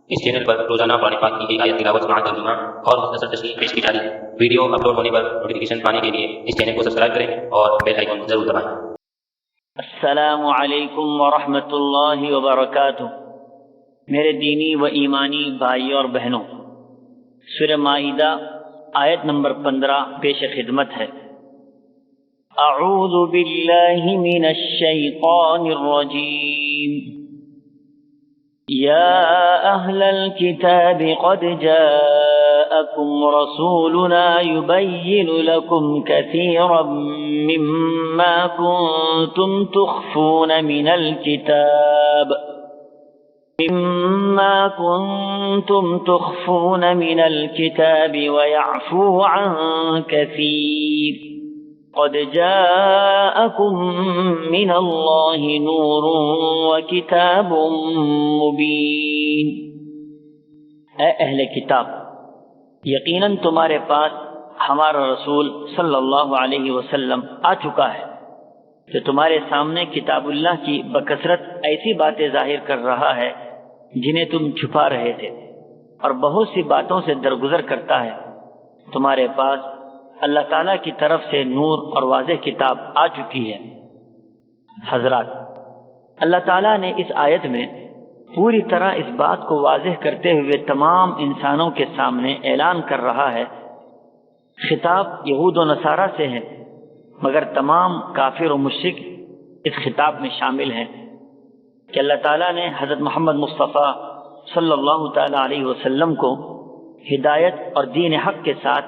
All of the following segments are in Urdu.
اس چینل پر روزانہ قرآن پاک کی ایک آیت تلاوت مع ترجمہ اور مختصر تشریح پیش کی جاتی ہے۔ ویڈیو اپلوڈ ہونے پر نوٹیفیکیشن پانے کے لیے اس چینل کو سبسکرائب کریں اور بیل آئیکن ضرور دبائیں۔ السلام علیکم ورحمۃ اللہ وبرکاتہ۔ میرے دینی و ایمانی بھائی اور بہنوں، سورہ مائدہ آیت نمبر 15 پیش خدمت ہے۔ اعوذ باللہ من الشیطان الرجیم۔ یا اہل الكتاب قد جاءکم رسولنا یبین لکم کثیرا مما کنتم تخفون من الكتاب ويعفو عن كثير قد جاءكم من الله نور وكتاب مبين۔ اے اہل کتاب، یقیناً تمہارے پاس ہمارا رسول صلی اللہ علیہ وسلم آ چکا ہے جو تمہارے سامنے کتاب اللہ کی بکثرت ایسی باتیں ظاہر کر رہا ہے جنہیں تم چھپا رہے تھے، اور بہت سی باتوں سے درگزر کرتا ہے۔ تمہارے پاس اللہ تعالیٰ کی طرف سے نور اور واضح کتاب آ چکی ہے۔ حضرات، اللہ تعالیٰ نے اس آیت میں پوری طرح اس بات کو واضح کرتے ہوئے تمام انسانوں کے سامنے اعلان کر رہا ہے۔ خطاب یہود و نصارہ سے ہے، مگر تمام کافر و مشرک اس خطاب میں شامل ہیں کہ اللہ تعالیٰ نے حضرت محمد مصطفیٰ صلی اللہ تعالیٰ علیہ وسلم کو ہدایت اور دین حق کے ساتھ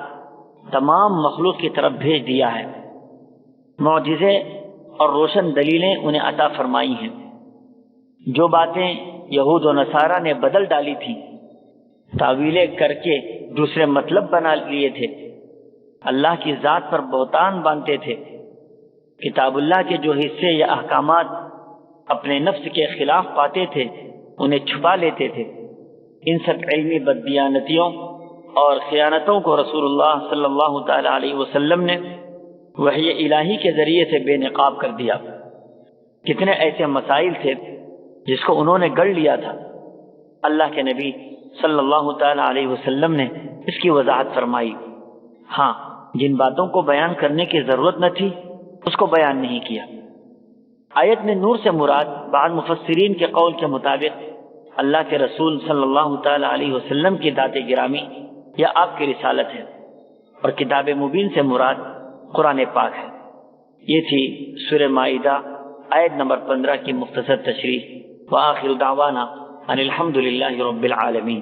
تمام مخلوق کی طرف بھیج دیا ہے۔ معجزے اور روشن دلیلیں انہیں عطا فرمائی ہیں۔ جو باتیں یہود و نصارہ نے بدل ڈالی تھیں، تعویلیں کر کے دوسرے مطلب بنا لیے تھے، اللہ کی ذات پر بہتان باندھتے تھے، کتاب اللہ کے جو حصے یا احکامات اپنے نفس کے خلاف پاتے تھے انہیں چھپا لیتے تھے، ان سب علمی بددیانتیوں اور خیانتوں کو رسول اللہ صلی اللہ تعالی علیہ وسلم نے وحی الہی کے ذریعے سے بے نقاب کر دیا۔ کتنے ایسے مسائل تھے جس کو انہوں نے گڑ لیا تھا، اللہ کے نبی صلی اللہ تعالی علیہ وسلم نے اس کی وضاحت فرمائی۔ ہاں، جن باتوں کو بیان کرنے کی ضرورت نہ تھی اس کو بیان نہیں کیا۔ آیت میں نور سے مراد بعض مفسرین کے قول کے مطابق اللہ کے رسول صلی اللہ تعالی علیہ وسلم کی ذات گرامی یا آپ کی رسالت ہے، اور کتاب مبین سے مراد قرآن پاک ہے۔ یہ تھی سورہ مائدہ آیت نمبر 15 کی مختصر تشریح۔ وآخر دعوانا ان الحمد للہ رب العالمین۔